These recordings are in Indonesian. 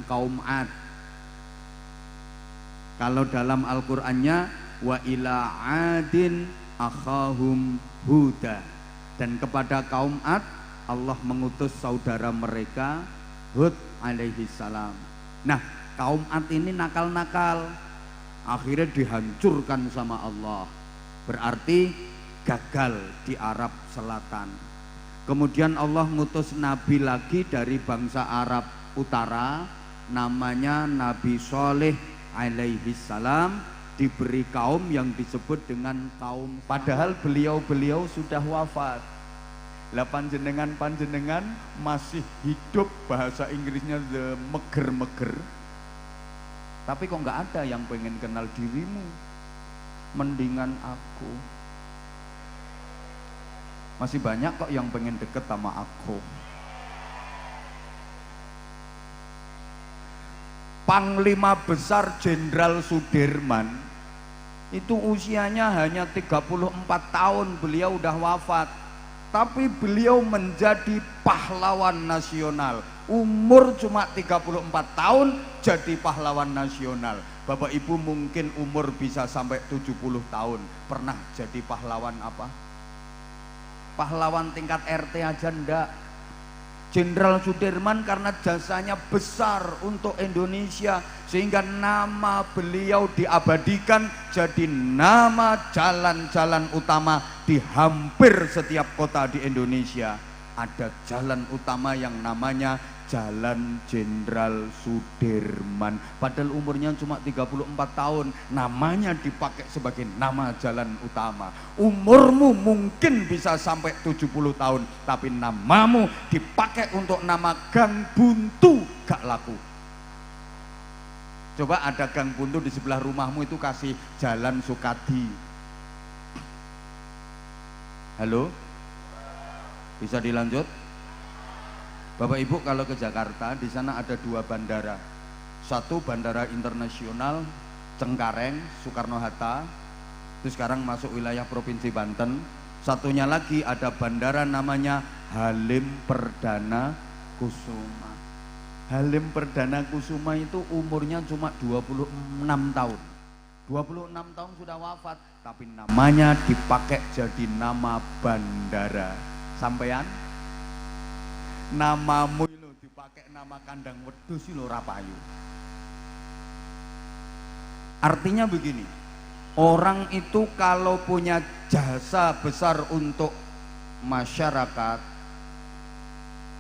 kaum Ad. Kalau dalam Al-Qur'annya wa ila adin akhahum huda, dan kepada kaum Ad Allah mengutus saudara mereka Hud alaihi salam. Nah, kaum Ad ini nakal-nakal, akhirnya dihancurkan sama Allah, berarti gagal di Arab Selatan. Kemudian Allah ngutus nabi lagi dari bangsa Arab Utara, namanya Nabi Shaleh alaihi salam, diberi kaum yang disebut dengan kaum, padahal beliau sudah wafat. Lah panjenengan masih hidup, bahasa Inggrisnya the meger-meger, tapi kok nggak ada yang pengen kenal dirimu. Mendingan aku, masih banyak kok yang pengen deket sama aku. Panglima Besar Jenderal Sudirman itu usianya hanya 34 tahun, beliau udah wafat, tapi beliau menjadi pahlawan nasional. Umur cuma 34 tahun jadi pahlawan nasional. Bapak Ibu mungkin umur bisa sampai 70 tahun. Pernah jadi pahlawan apa? Pahlawan tingkat RT aja ndak. Jenderal Sudirman karena jasanya besar untuk Indonesia, sehingga nama beliau diabadikan jadi nama jalan-jalan utama di hampir setiap kota di Indonesia. Ada jalan utama yang namanya Jalan Jenderal Sudirman. Padahal umurnya cuma 34 tahun, namanya dipakai sebagai nama jalan utama. Umurmu mungkin bisa sampai 70 tahun, tapi namamu dipakai untuk nama Gang Buntu, gak laku. Coba ada Gang Buntu di sebelah rumahmu, itu kasih Jalan Sukadi. Halo? Bisa dilanjut? Bapak Ibu kalau ke Jakarta, di sana ada dua bandara. Satu bandara internasional Cengkareng, Soekarno-Hatta, itu sekarang masuk wilayah Provinsi Banten. Satunya lagi ada bandara namanya Halim Perdana Kusuma. Halim Perdana Kusuma itu umurnya cuma 26 tahun. 26 tahun sudah wafat, tapi namanya dipakai jadi nama bandara. Sampean? Namamu itu dipakai nama kandang wedhus lho rapayu. Artinya begini, orang itu kalau punya jasa besar untuk masyarakat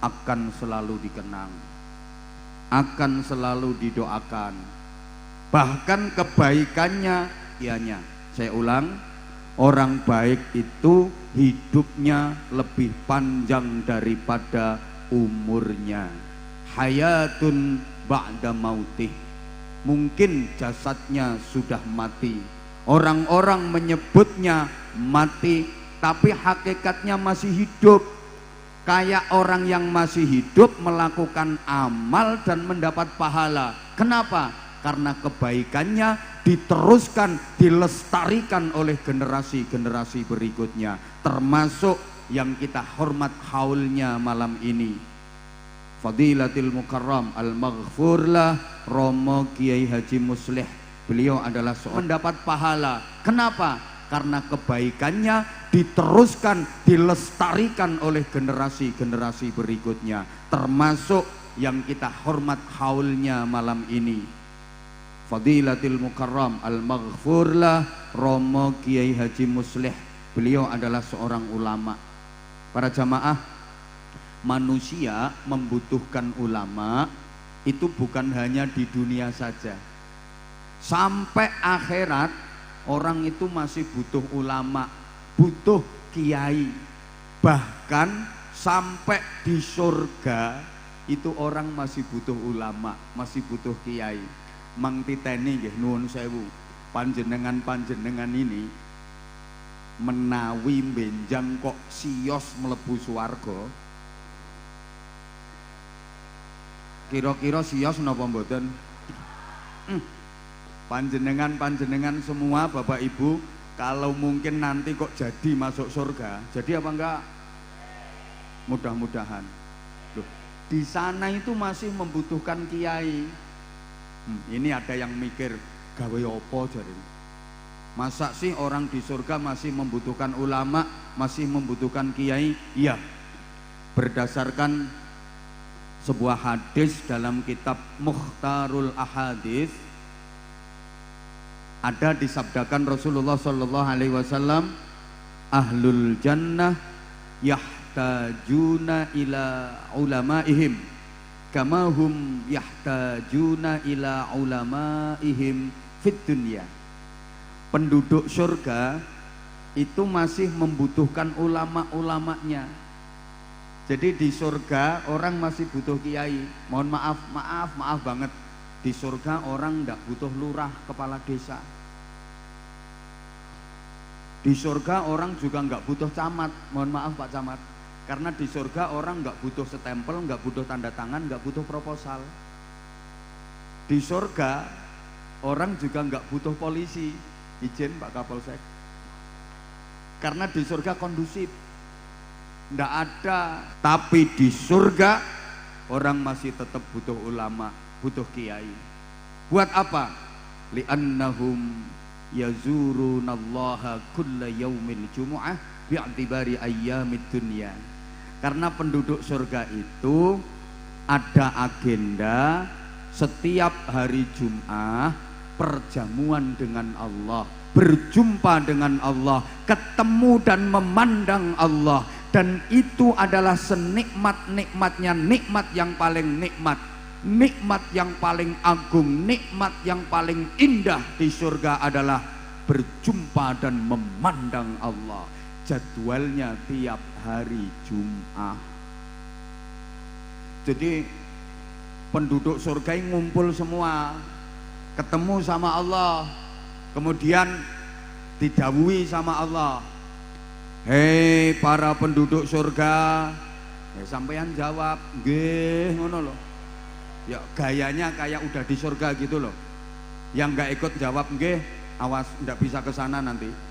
akan selalu dikenang, akan selalu didoakan, bahkan kebaikannya ianya. Saya ulang, orang baik itu hidupnya lebih panjang daripada umurnya. Hayatun ba'da mautih. Mungkin jasadnya sudah mati, orang-orang menyebutnya mati, tapi hakikatnya masih hidup. Kayak orang yang masih hidup melakukan amal dan mendapat pahala. Kenapa? Karena kebaikannya diteruskan, dilestarikan oleh generasi-generasi berikutnya, termasuk yang kita hormat haulnya malam ini, Fadilatil Mukarram Al-Maghfurlah Romo Kiai Haji Muslih. Beliau adalah seorang mendapat pahala. Kenapa? Karena kebaikannya diteruskan, dilestarikan oleh generasi-generasi berikutnya, termasuk yang kita hormat haulnya malam ini, Fadilatil Mukarram Al-Maghfurlah Romo Kiai Haji Muslih. Beliau adalah seorang ulama. Para jamaah, manusia membutuhkan ulama itu bukan hanya di dunia saja. Sampai akhirat orang itu masih butuh ulama, butuh kiai. Bahkan sampai di surga itu orang masih butuh ulama, masih butuh kiai. Mang titeni nggih nuwun sewu, panjenengan ini menawi benjang kok siyos mlebu swarga, kira-kira siyos napa mboten? Panjenengan semua Bapak Ibu, kalau mungkin nanti kok jadi masuk surga, jadi apa enggak? Mudah-mudahan. Loh, di sana itu masih membutuhkan kiai. Ini ada yang mikir, gawe opo jadi. Masa sih orang di surga masih membutuhkan ulama, masih membutuhkan kiai? Iya, berdasarkan sebuah hadis dalam kitab Mukhtarul Ahadits, ada disabdakan Rasulullah Shallallahu Alaihi Wasallam, ahlul jannah yahtajuna ila ulamaihim kama hum yahtajuna ila ulamaihim fit dunya. Penduduk surga itu masih membutuhkan ulama-ulamanya. Jadi di surga orang masih butuh kiai. Mohon maaf banget. Di surga orang tidak butuh lurah, kepala desa. Di surga orang juga nggak butuh camat. Mohon maaf Pak Camat. Karena di surga orang nggak butuh stempel, nggak butuh tanda tangan, nggak butuh proposal. Di surga orang juga nggak butuh polisi, izin Pak Kapolsek. Karena di surga kondusif, nggak ada. Tapi di surga orang masih tetap butuh ulama, butuh kiai. Buat apa? Li'annahum yazurunallaha kulla yaumil jumu'ah bi'tibari ayyamid dunya. Karena penduduk surga itu ada agenda setiap hari Jumat perjamuan dengan Allah, berjumpa dengan Allah, ketemu dan memandang Allah, dan itu adalah senikmat-nikmatnya nikmat yang paling nikmat, nikmat yang paling agung, nikmat yang paling indah di surga adalah berjumpa dan memandang Allah. Jadwalnya tiap hari Jumat. Jadi penduduk surga yang ngumpul semua, ketemu sama Allah, kemudian didhawuhi sama Allah, hei para penduduk surga, ya sampean jawab, nggih, ngono loh. Ya gayanya kayak udah di surga gitu loh. Yang nggak ikut jawab nggih, awas nggak bisa ke sana nanti.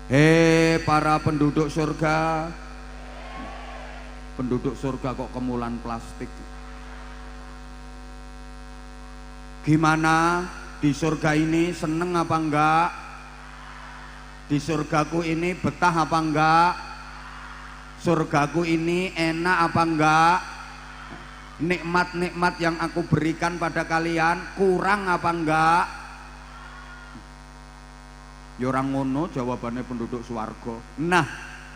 Hei para penduduk surga. Penduduk surga kok kemulan plastik. Gimana di surga ini, seneng apa enggak? Di surgaku ini betah apa enggak? Surgaku ini enak apa enggak? Nikmat-nikmat yang aku berikan pada kalian kurang apa enggak? Ya orang ngono jawabannya penduduk swarga. Nah,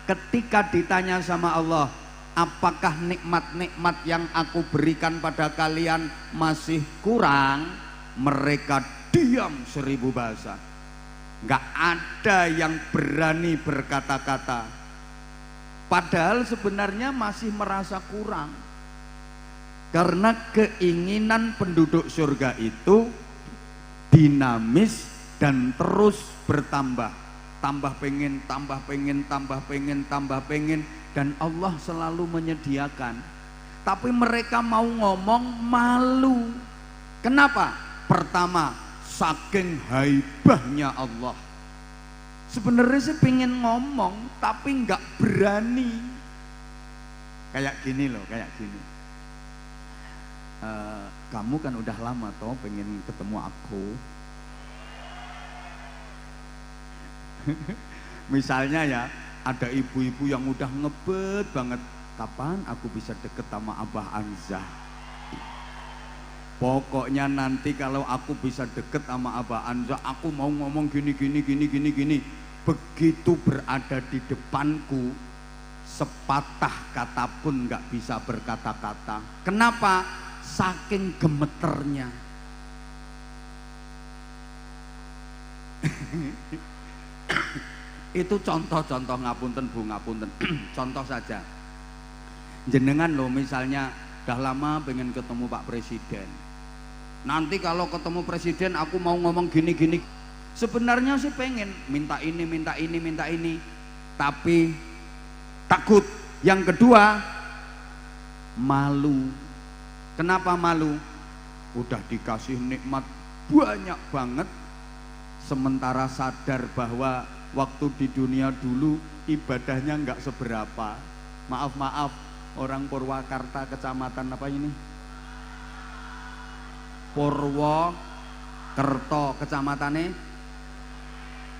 ketika ditanya sama Allah, apakah nikmat-nikmat yang aku berikan pada kalian masih kurang? Mereka diam 1000 bahasa. Nggak ada yang berani berkata-kata. Padahal sebenarnya masih merasa kurang. Karena keinginan penduduk surga itu dinamis dan terus bertambah. Tambah pengen, tambah pengen, tambah pengen, tambah pengen. Dan Allah selalu menyediakan. Tapi mereka mau ngomong malu. Kenapa? Pertama, saking haibahnya Allah. Sebenarnya sih pengen ngomong, tapi nggak berani. Kayak gini loh, kayak gini. Kamu kan udah lama toh pengen ketemu aku. Misalnya ya, ada ibu-ibu yang udah ngebet banget, kapan aku bisa deket sama Abah Anzah? Pokoknya nanti kalau aku bisa deket sama Abah Anzah, aku mau ngomong gini. Begitu berada di depanku, sepatah kata pun gak bisa berkata-kata. Kenapa? Saking gemeternya. Itu contoh-contoh, ngapunten Bu, ngapunten. Contoh saja. Jenengan loh misalnya udah lama pengen ketemu Pak Presiden. Nanti kalau ketemu Presiden aku mau ngomong gini. Sebenarnya sih pengen minta ini. Tapi takut. Yang kedua, malu. Kenapa malu? Udah dikasih nikmat banyak banget, sementara sadar bahwa waktu di dunia dulu ibadahnya nggak seberapa. Maaf, orang Purwakarta, kecamatan apa ini? Purwokerto, kecamatannya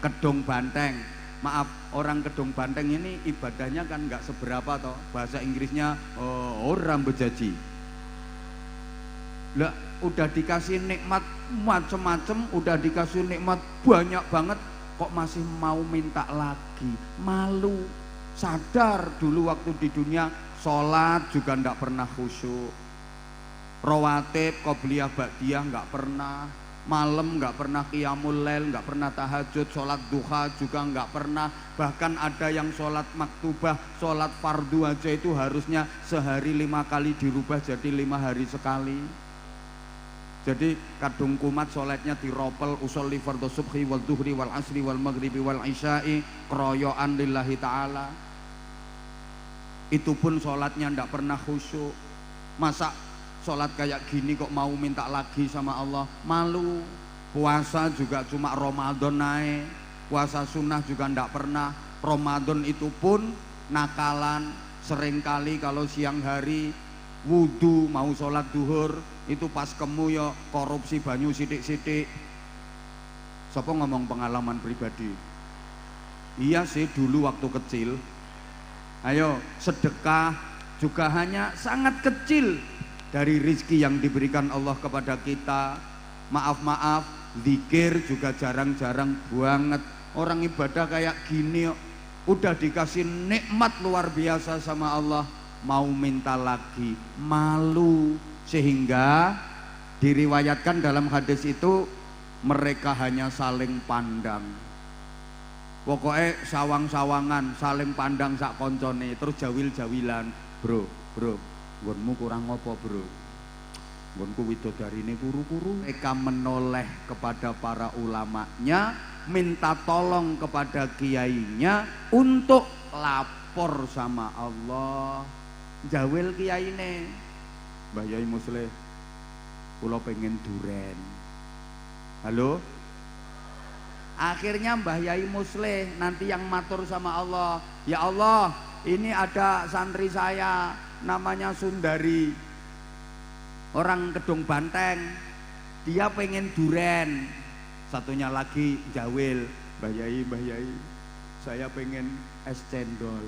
Kedung Banteng. Maaf, orang Kedung Banteng ini ibadahnya kan nggak seberapa toh. Bahasa Inggrisnya orang bejaji. Lah, udah dikasih nikmat macem-macem, udah dikasih nikmat banyak banget, kok masih mau minta lagi? Malu. Sadar dulu waktu di dunia sholat juga nggak pernah khusyuk, rawatib, qobliyah, ba'diyah nggak pernah, malam nggak pernah qiyamul lail, nggak pernah tahajud, sholat duha juga nggak pernah. Bahkan ada yang sholat maktubah, sholat fardu aja itu harusnya sehari 5 kali dirubah jadi 5 hari sekali. Jadi kadung kumat sholatnya diropel, usolli fardhu subhi wal duhri wal asri wal maghribi wal isya'i keroyoan lillahi ta'ala. Itu pun sholatnya ndak pernah khusyuk. Masa sholat kayak gini kok mau minta lagi sama Allah? Malu. Puasa juga cuma Ramadan naik, puasa sunnah juga ndak pernah. Ramadan itu pun nakalan. Seringkali kalau siang hari wudu mau sholat duhur, itu pas kemu ya korupsi banyu sidik-sidik. Siapa ngomong pengalaman pribadi? Iya sih, dulu waktu kecil. Ayo, sedekah juga hanya sangat kecil dari rizki yang diberikan Allah kepada kita. Maaf-maaf, zikir juga jarang-jarang banget. Orang ibadah kayak gini udah dikasih nikmat luar biasa sama Allah, mau minta lagi, malu. Sehingga diriwayatkan dalam hadis itu mereka hanya saling pandang. Pokoknya sawang-sawangan, saling pandang sak koncone, terus jawil-jawilan. Bro, nggonmu kurang apa bro? Nggonku widodarine kuru-kuru. Mereka menoleh kepada para ulamanya, minta tolong kepada kiainya untuk lapor sama Allah. Jawil kiyaine, Mbah Yai Musleh, kula pengen duren. Halo? Akhirnya Mbah Yai Musleh nanti yang matur sama Allah, ya Allah, ini ada santri saya namanya Sundari, orang Kedung Banteng, dia pengen duren. Satunya lagi jawil, Mbah Yai, saya pengen es cendol.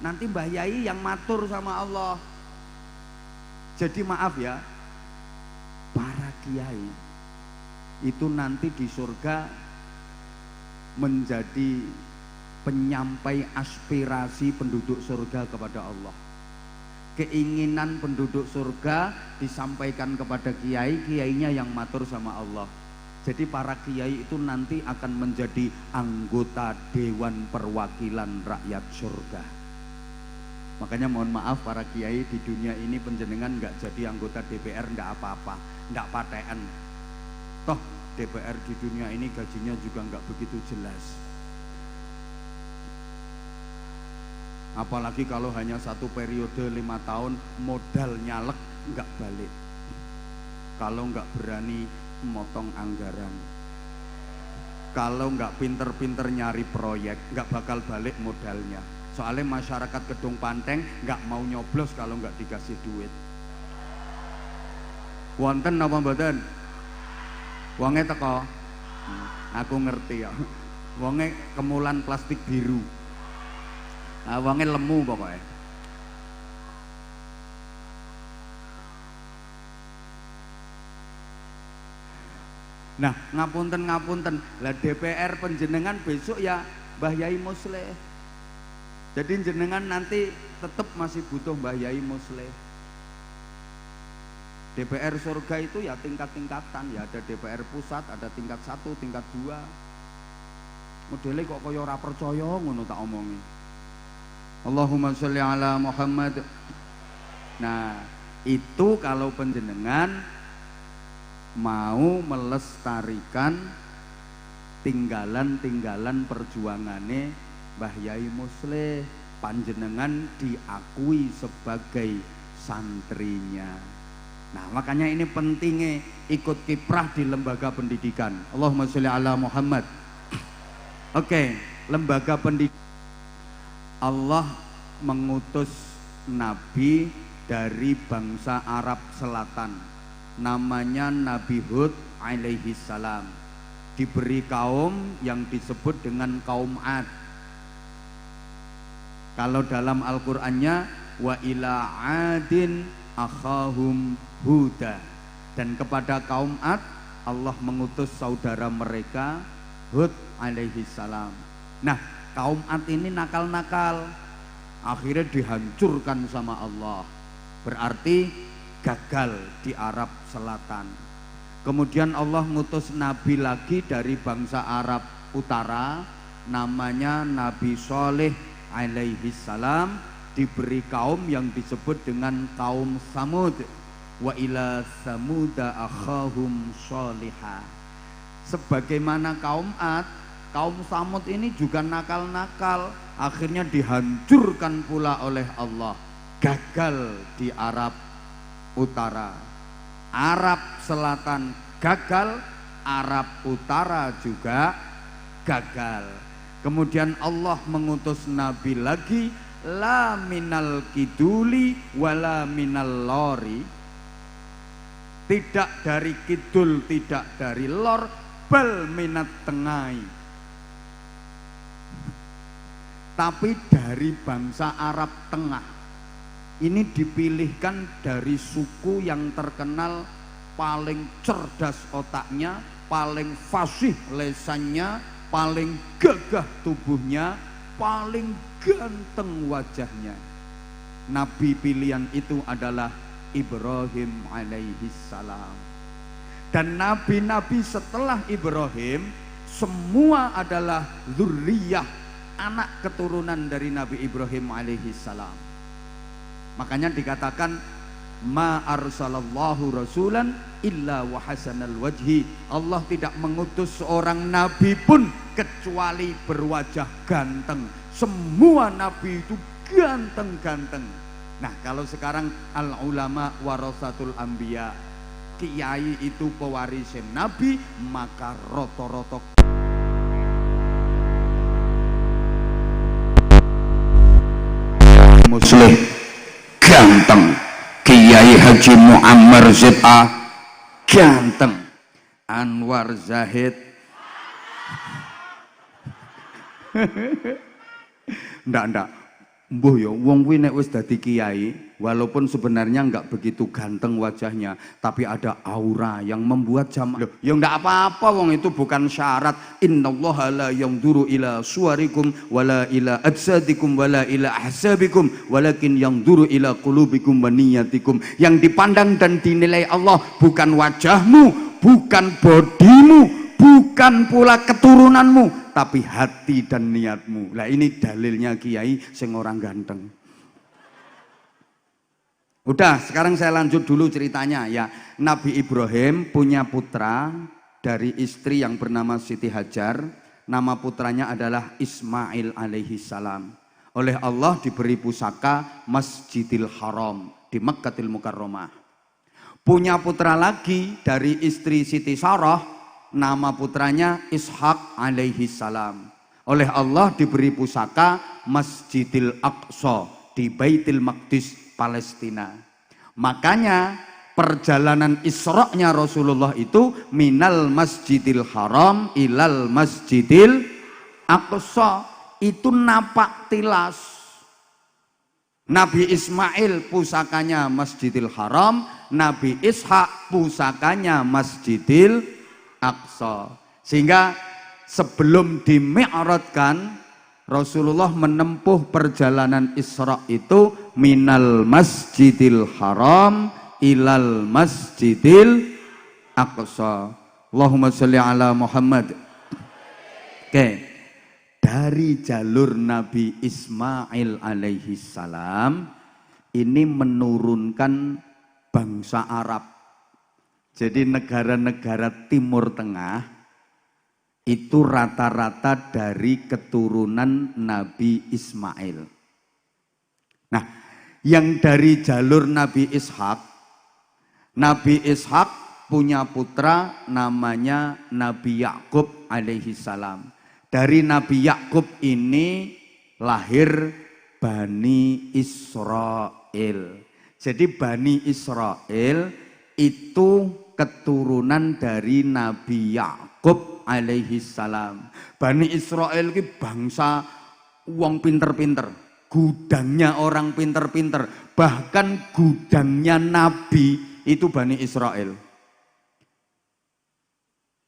Nanti Mbah Yai yang matur sama Allah. Jadi maaf ya, para kiai itu nanti di surga menjadi penyampai aspirasi penduduk surga kepada Allah. Keinginan penduduk surga disampaikan kepada kiai, kiainya yang matur sama Allah. Jadi para kiai itu nanti akan menjadi anggota Dewan Perwakilan Rakyat Surga. Makanya mohon maaf para kiai, di dunia ini penjenengan nggak jadi anggota DPR nggak apa-apa, nggak patean. Toh DPR di dunia ini gajinya juga nggak begitu jelas. Apalagi kalau hanya satu periode 5 tahun, modal nyalek nggak balik. Kalau nggak berani motong anggaran, kalau nggak pinter-pinter nyari proyek, nggak bakal balik modalnya. Soalnya masyarakat Kedung Banteng nggak mau nyoblos kalau nggak dikasih duit. Wonten apa mboten? Wonge teko. Aku ngerti ya. Wonge kemulan plastik biru. Wonge lemu pokoknya. Nah, ngapunten. Lah DPR penjenengan besok ya Mbah Yai Musleh. Jadi jenengan nanti tetap masih butuh Mbah Yai Musleh. DPR surga itu ya tingkat-tingkatan, ya ada DPR pusat, ada tingkat 1, tingkat 2. Modelnya kok kaya ora percaya ngono tak omongi. Allahumma sholli ala Muhammad. Nah, itu kalau panjenengan mau melestarikan tinggalan-tinggalan perjuangane Mbah Yai Musleh, panjenengan diakui sebagai santrinya. Nah, makanya ini pentingnya ikut kiprah di lembaga pendidikan. Allahumma sholli ala Muhammad. Oke, lembaga pendidikan. Allah mengutus nabi dari bangsa Arab Selatan, namanya Nabi Hud alaihi salam, diberi kaum yang disebut dengan kaum Ad. Kalau dalam Al-Qur'annya wa ila adin akhahum huda, dan kepada kaum Ad Allah mengutus saudara mereka Hud alaihi salam. Nah, kaum Ad ini nakal-nakal, akhirnya dihancurkan sama Allah. Berarti gagal di Arab Selatan. Kemudian Allah ngutus nabi lagi dari bangsa Arab Utara, namanya Nabi Shalih alaihi salam, diberi kaum yang disebut dengan kaum Samud. Wa ila samuda akhahum sholihah. Sebagaimana kaum Ad, kaum Samud ini juga nakal-nakal, akhirnya dihancurkan pula oleh Allah. Gagal di Arab Utara, Arab Selatan gagal, Arab Utara juga gagal. Kemudian Allah mengutus nabi lagi, la minal kiduli wala minal lori, tidak dari kidul, tidak dari lor, bal minat tengai, tapi dari bangsa Arab Tengah. Ini dipilihkan dari suku yang terkenal paling cerdas otaknya, paling fasih lesannya, paling gagah tubuhnya, paling ganteng wajahnya. Nabi pilihan itu adalah Ibrahim alaihi salam. Dan nabi-nabi setelah Ibrahim semua adalah dzurriyyah, anak keturunan dari Nabi Ibrahim alaihi salam. Makanya dikatakan ma arsalallahu rasulan illa wa hasanal wajhi. Allah tidak mengutus seorang nabi pun kecuali berwajah ganteng. Semua nabi itu ganteng-ganteng. Nah, kalau sekarang al ulama warasatul anbiya, kiai itu pewaris nabi, maka roto-roto muslim ganteng. Kiai Haji Muammar ZA ganteng. Anwar Zahid ndak mbuh ya wong kuwi nek wis dadi kiai, walaupun sebenarnya enggak begitu ganteng wajahnya, tapi ada aura yang membuat jamaah. Ya enggak apa-apa, wong itu bukan syarat. Innallaha la yanzuru ila suwarikum wala ila ajsadikum wala ila ahsabikum walakin yanzuru ila qulubikum wa niyatikum. Yang dipandang dan dinilai Allah bukan wajahmu, bukan bodimu, bukan pula keturunanmu, tapi hati dan niatmu. Lah ini dalilnya kiai sing orang ganteng. Udah, sekarang saya lanjut dulu ceritanya ya. Nabi Ibrahim punya putra dari istri yang bernama Siti Hajar. Nama putranya adalah Ismail alaihi salam. Oleh Allah diberi pusaka Masjidil Haram di Mekkatil Mukarramah. Punya putra lagi dari istri Siti Sarah, nama putranya Ishak alaihi salam. Oleh Allah diberi pusaka Masjidil Aqsa di Baitul Maqdis, Palestina. Makanya perjalanan Isra-nya Rasulullah itu minal Masjidil Haram ilal Masjidil Aqsa, itu napak tilas. Nabi Ismail pusakanya Masjidil Haram, Nabi Ishak pusakanya Masjidil Aqsa. Sehingga sebelum dimi'rajkan, Rasulullah menempuh perjalanan Isra itu minal Masjidil Haram ilal Masjidil Aqsa. Allahumma sholli ala Muhammad. Oke. Dari jalur Nabi Ismail alaihi salam ini menurunkan bangsa Arab. Jadi negara-negara Timur Tengah itu rata-rata dari keturunan Nabi Ismail. Nah, yang dari jalur Nabi Ishak punya putra namanya Nabi Yakub alaihi salam. Dari Nabi Yakub ini lahir Bani Israel. Jadi Bani Israel itu keturunan dari Nabi Yakub alaihi salam. Bani Israel ini bangsa wong pinter-pinter, gudangnya orang pinter-pinter, bahkan gudangnya Nabi itu Bani Israel.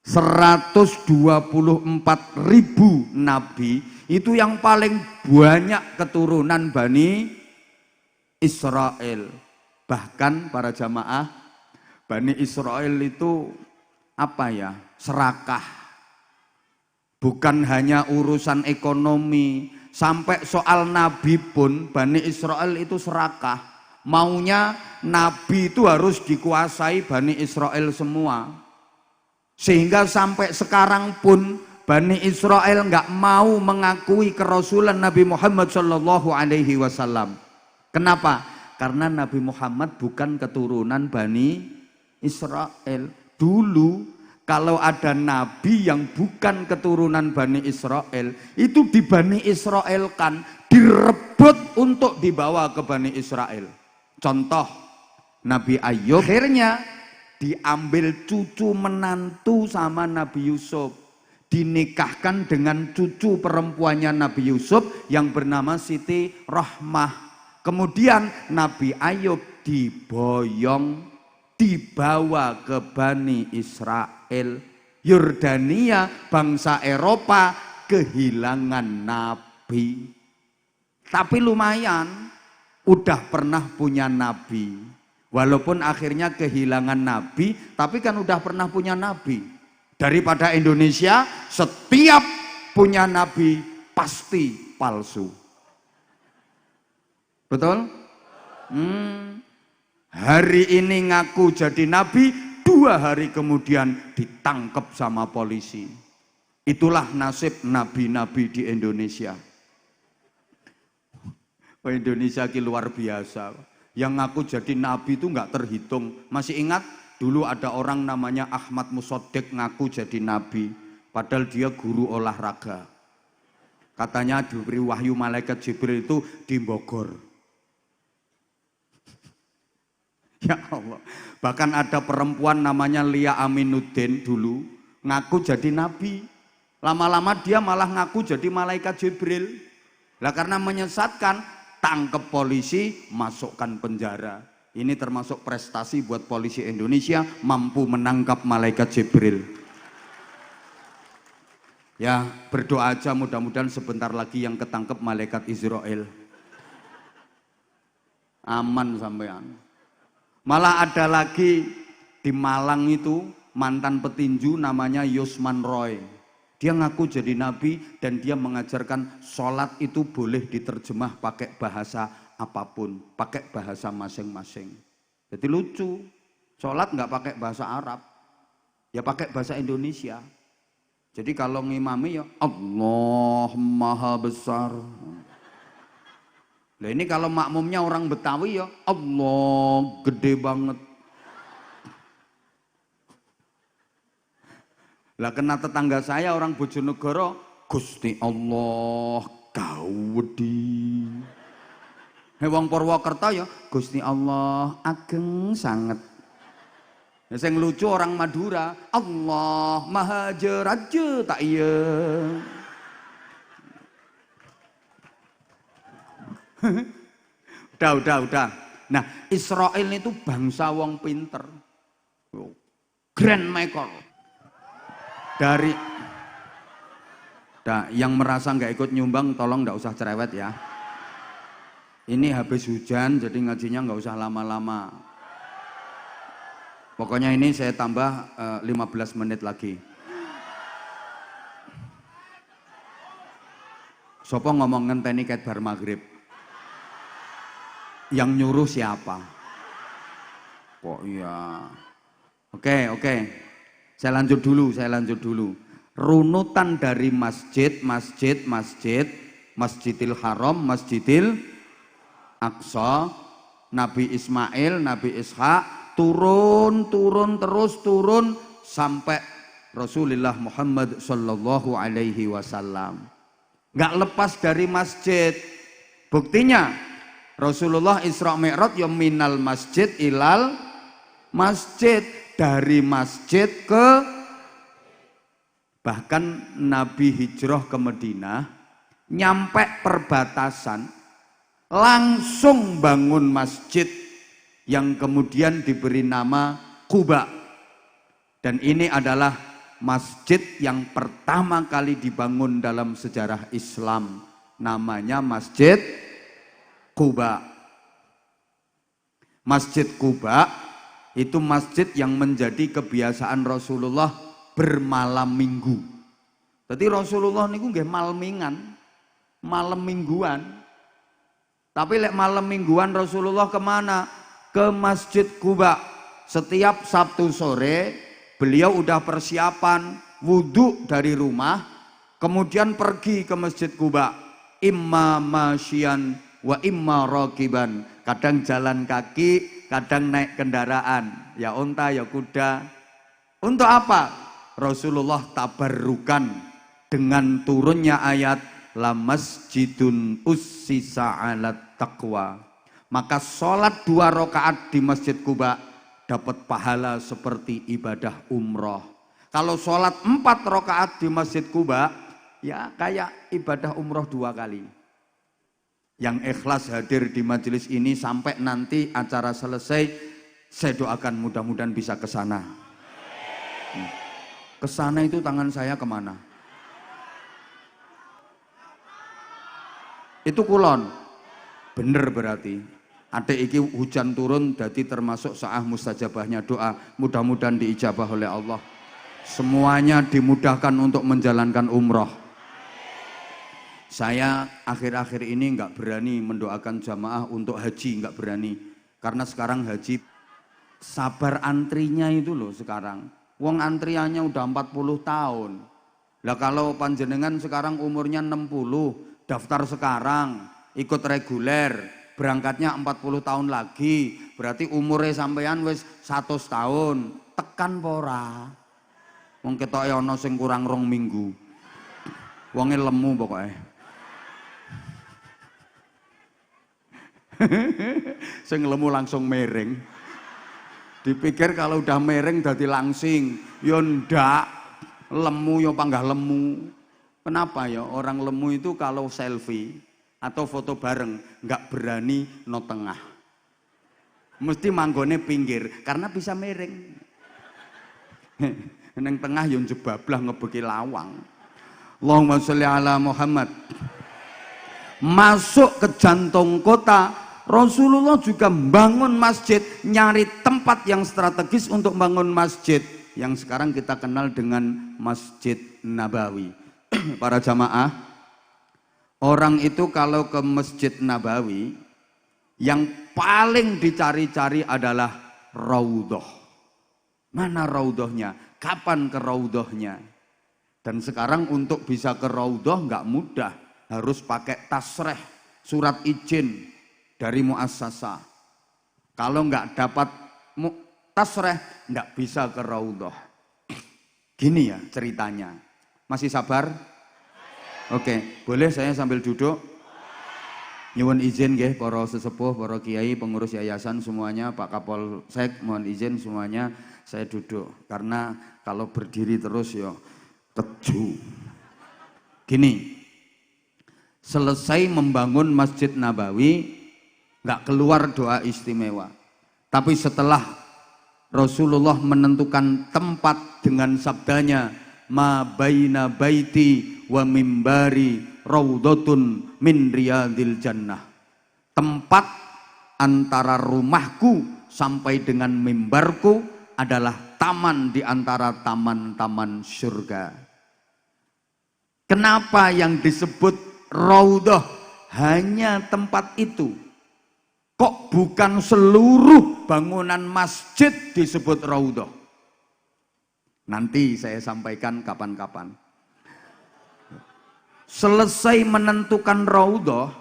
124.000 Nabi itu yang paling banyak keturunan Bani Israel. Bahkan para jamaah, Bani Israel itu apa ya? Serakah. Bukan hanya urusan ekonomi, sampai soal nabi pun Bani Israel itu serakah. Maunya nabi itu harus dikuasai Bani Israel semua. Sehingga sampai sekarang pun Bani Israel nggak mau mengakui kerasulan Nabi Muhammad Shallallahu Alaihi Wasallam. Kenapa? Karena Nabi Muhammad bukan keturunan Bani Israel. Dulu kalau ada nabi yang bukan keturunan Bani Israel, itu di Bani Israel kan direbut untuk dibawa ke Bani Israel. Contoh Nabi Ayub akhirnya diambil cucu menantu sama Nabi Yusuf, dinikahkan dengan cucu perempuannya Nabi Yusuf yang bernama Siti Rahmah. Kemudian Nabi Ayub diboyong, dibawa ke Bani Israel. Yordania, bangsa Eropa, kehilangan nabi. Tapi lumayan, udah pernah punya nabi. Walaupun akhirnya kehilangan nabi, tapi kan udah pernah punya nabi. Daripada Indonesia, setiap punya nabi pasti palsu. Betul? Hari ini ngaku jadi nabi, 2 hari kemudian ditangkap sama polisi. Itulah nasib nabi-nabi di Indonesia. Oh, Indonesia ki luar biasa. Yang ngaku jadi nabi itu nggak terhitung. Masih ingat dulu ada orang namanya Ahmad Musodik ngaku jadi nabi, padahal dia guru olahraga. Katanya diberi wahyu malaikat Jibril itu di Bogor. Ya Allah. Bahkan ada perempuan namanya Lia Aminuddin dulu ngaku jadi nabi. Lama-lama dia malah ngaku jadi malaikat Jibril. Lah karena menyesatkan, tangkep polisi, masukkan penjara. Ini termasuk prestasi buat polisi Indonesia, mampu menangkap malaikat Jibril. Ya, berdoa aja mudah-mudahan sebentar lagi yang ketangkep malaikat Israel. Aman sampean. Malah ada lagi di Malang itu mantan petinju namanya Yusman Roy. Dia ngaku jadi nabi dan dia mengajarkan sholat itu boleh diterjemah pakai bahasa apapun, pakai bahasa masing-masing. Jadi lucu, sholat nggak pakai bahasa Arab, ya pakai bahasa Indonesia. Jadi kalau ngimami ya Allah Maha Besar. Nah ini kalau makmumnya orang Betawi ya Allah gede banget. Lah kena tetangga saya orang Bojonegoro, Gusti Allah gawedi. Wong Purwokerto ya Gusti Allah ageng sanget. Ya sing lucu orang Madura, Allah Maha Jeraje tak iya. Udah. Nah, Israel itu bangsa wong pinter. Grand maker. Dari yang merasa nggak ikut nyumbang tolong nggak usah cerewet ya. Ini habis hujan jadi ngajinya nggak usah lama-lama. Pokoknya ini saya tambah 15 menit lagi. Sopo ngomong ngenteni ket bar maghrib. Yang nyuruh siapa? Kok iya. Oke. Saya lanjut dulu. Runutan dari masjid, Masjidil Haram, Masjidil Aqsa, Nabi Ismail, Nabi Ishak, turun sampai Rasulullah Muhammad Sallallahu Alaihi Wasallam. Nggak lepas dari masjid. Buktinya Rasulullah Isra Mi'raj ya minal masjid ilal masjid, dari masjid ke, bahkan Nabi hijrah ke Madinah, nyampe perbatasan langsung bangun masjid yang kemudian diberi nama Quba. Dan ini adalah masjid yang pertama kali dibangun dalam sejarah Islam, namanya Masjid Quba. Masjid Quba itu masjid yang menjadi kebiasaan Rasulullah bermalam minggu. Jadi Rasulullah niku nggih malmingan, malam mingguan. Tapi lek malam mingguan Rasulullah kemana? Ke Masjid Quba. Setiap Sabtu sore beliau udah persiapan wudhu dari rumah, kemudian pergi ke Masjid Quba. Imma masyian wa imma rakiban. Kadang jalan kaki, kadang naik kendaraan, ya unta ya kuda. Untuk apa? Rasulullah tabarrukan dengan turunnya ayat la masjidun ussisa 'alat taqwa. Maka sholat 2 rakaat di Masjid Quba dapat pahala seperti ibadah umroh. Kalau sholat 4 rakaat di Masjid Quba, ya kayak ibadah umroh 2 kali. Yang ikhlas hadir di majelis ini sampai nanti acara selesai, saya doakan mudah-mudahan bisa ke sana. Ke sana itu tangan saya kemana? Itu kulon. Bener berarti. Adik iki hujan turun jadi termasuk saah mustajabahnya doa. Mudah-mudahan diijabah oleh Allah. Semuanya dimudahkan untuk menjalankan umroh. Saya akhir-akhir ini nggak berani mendoakan jamaah untuk haji, nggak berani. Karena sekarang haji sabar antrinya itu loh sekarang. Wong antriannya udah 40 tahun. Lah kalau panjenengan sekarang umurnya 60, daftar sekarang, ikut reguler, berangkatnya 40 tahun lagi, berarti umurnya sampean wis 100 tahun. Tekan pora. Wong ketoke ana sing kurang 2 minggu. Wonge lemu pokoknya. Sing lemu langsung mereng. Dipikir kalau udah mereng dadi langsing, yo ndak, lemu yo panggah lemu. Kenapa ya orang lemu itu kalau selfie atau foto bareng nggak berani no tengah, mesti manggone pinggir karena bisa mereng. Neng tengah yo jebablah ngebeki lawang. Allahumma sholli ala Muhammad. Masuk ke jantung kota, Rasulullah juga bangun masjid, nyari tempat yang strategis untuk bangun masjid yang sekarang kita kenal dengan Masjid Nabawi. Para jamaah, orang itu kalau ke Masjid Nabawi yang paling dicari-cari adalah raudhah. Mana raudhahnya? Kapan ke raudhahnya? Dan sekarang untuk bisa ke raudhah nggak mudah, harus pakai tasreh, surat izin dari muassasah. Kalau nggak dapat tasreh, nggak bisa ke raudhah. Gini ya ceritanya. Masih sabar? Oke, boleh saya sambil duduk? Nyuwun izin nggih para sesepuh, para kiai, pengurus yayasan semuanya, Pak Kapolsek, mohon izin semuanya saya duduk. Karena kalau berdiri terus ya keju. Gini, selesai membangun Masjid Nabawi, nggak keluar doa istimewa. Tapi setelah Rasulullah menentukan tempat dengan sabdanya, ma baina baiti wa mimbari raudhatun min riyadil jannah. Tempat antara rumahku sampai dengan mimbarku adalah taman di antara taman-taman surga. Kenapa yang disebut raudhah hanya tempat itu? Kok bukan seluruh bangunan masjid disebut raudhah? Nanti saya sampaikan kapan-kapan. Selesai menentukan raudhah,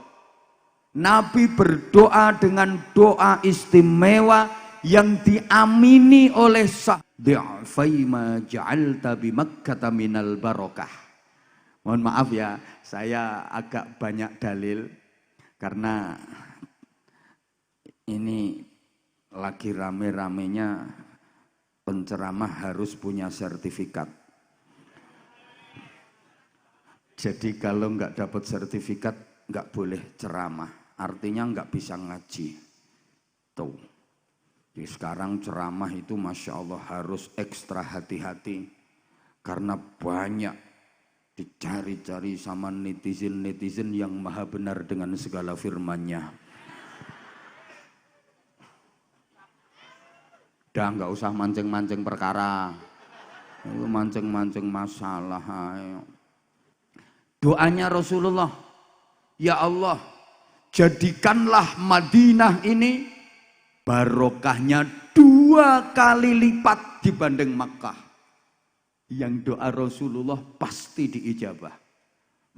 Nabi berdoa dengan doa istimewa yang diamini oleh sahabat. Ma ja'alta bi Makkah minal barakah. Mohon maaf ya, saya agak banyak dalil. Karena ini lagi rame-ramenya penceramah harus punya sertifikat. Jadi kalau nggak dapat sertifikat nggak boleh ceramah, artinya nggak bisa ngaji. Tuh. Jadi sekarang ceramah itu Masya Allah harus ekstra hati-hati karena banyak dicari-cari sama netizen-netizen yang maha benar dengan segala firman-Nya. Udah nggak usah mancing-mancing perkara, itu mancing-mancing masalah. Ayo. Doanya Rasulullah, ya Allah, jadikanlah Madinah ini barokahnya 2 kali lipat dibanding Makkah. Yang doa Rasulullah pasti diijabah.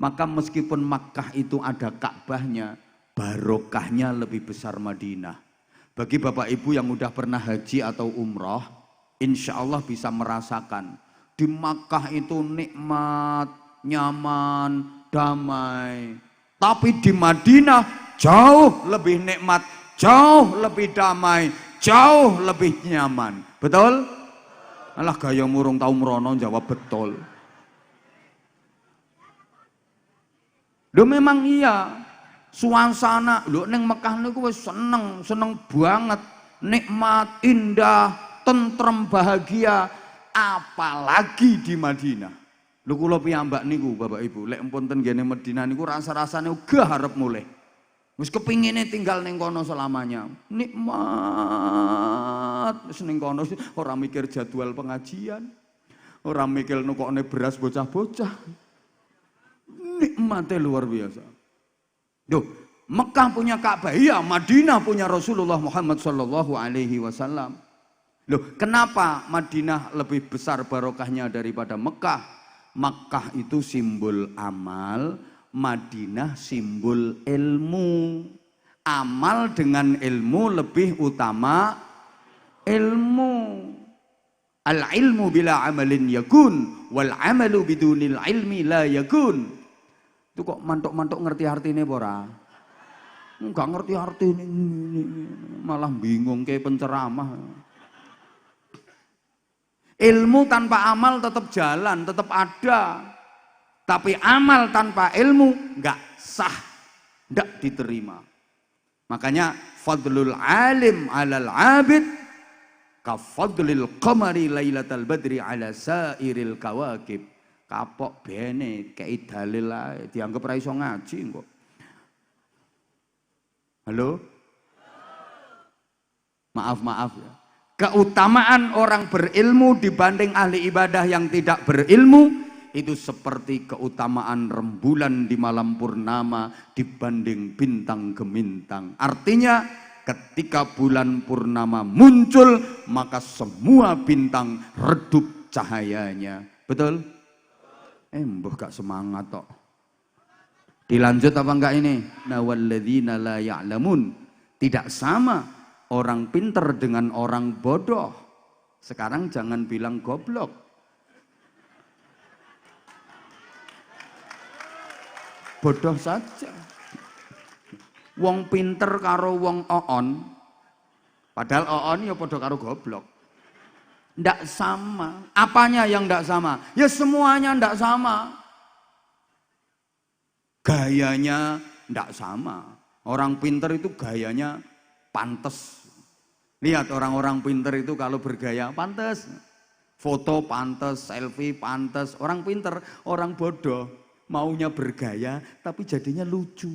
Maka meskipun Makkah itu ada Ka'bahnya, barokahnya lebih besar Madinah. Bagi Bapak Ibu yang udah pernah haji atau umroh, insya Allah bisa merasakan di Makkah itu nikmat, nyaman, damai. Tapi di Madinah jauh lebih nikmat, jauh lebih damai, jauh lebih nyaman. Betul? Alah gaya murung tau merono jawab betul. Loh memang iya. Suasana lho ning Mekah niku wis seneng banget, nikmat, indah, tentrem, bahagia, apalagi di Madinah. Lho kula piyambak niku Bapak Ibu, lek empun ten ngene Madinah niku rasa-rasane uga arep mulih. Wis kepingine tinggal ning kono selamanya. Nikmat wis ning kono ora mikir jadwal pengajian, ora mikir nukokne beras bocah-bocah. Nikmate luar biasa. Duh, Mekah punya Ka'bah, iya, Madinah punya Rasulullah Muhammad sallallahu alaihi wasallam. Loh, kenapa Madinah lebih besar barokahnya daripada Mekah? Mekah itu simbol amal, Madinah simbol ilmu. Amal dengan ilmu lebih utama ilmu. Al-ilmu bila amalin yakun, wal amalu bidunil ilmi la yakun. Itu kok mantuk-mantuk ngerti artinya pora? Enggak ngerti artinya, malah bingung kayak penceramah. Ilmu tanpa amal tetap jalan, tetap ada. Tapi amal tanpa ilmu enggak sah, enggak diterima. Makanya fadlul alim alal abid ka fadlil qamari lailatal badri ala sairil kawakib. Kapok bene kei dalil ae dianggap ra iso ngaji kok. Halo? Maaf ya. Keutamaan orang berilmu dibanding ahli ibadah yang tidak berilmu itu seperti keutamaan rembulan di malam purnama dibanding bintang gemintang. Artinya ketika bulan purnama muncul maka semua bintang redup cahayanya. Betul? Mbah gak semangat tok. Dilanjut apa enggak ini? Nawalladzina la ya'lamun. Tidak sama orang pinter dengan orang bodoh. Sekarang jangan bilang goblok. Bodoh saja. Wong pinter karo wong oon. Padahal oon ya bodoh karo goblok. Ndak sama. Apanya yang ndak sama? Ya semuanya ndak sama. Gayanya ndak sama. Orang pinter itu gayanya pantes. Lihat orang-orang pinter itu kalau bergaya pantes. Foto pantes, selfie pantes. Orang pinter, orang bodoh maunya bergaya tapi jadinya lucu.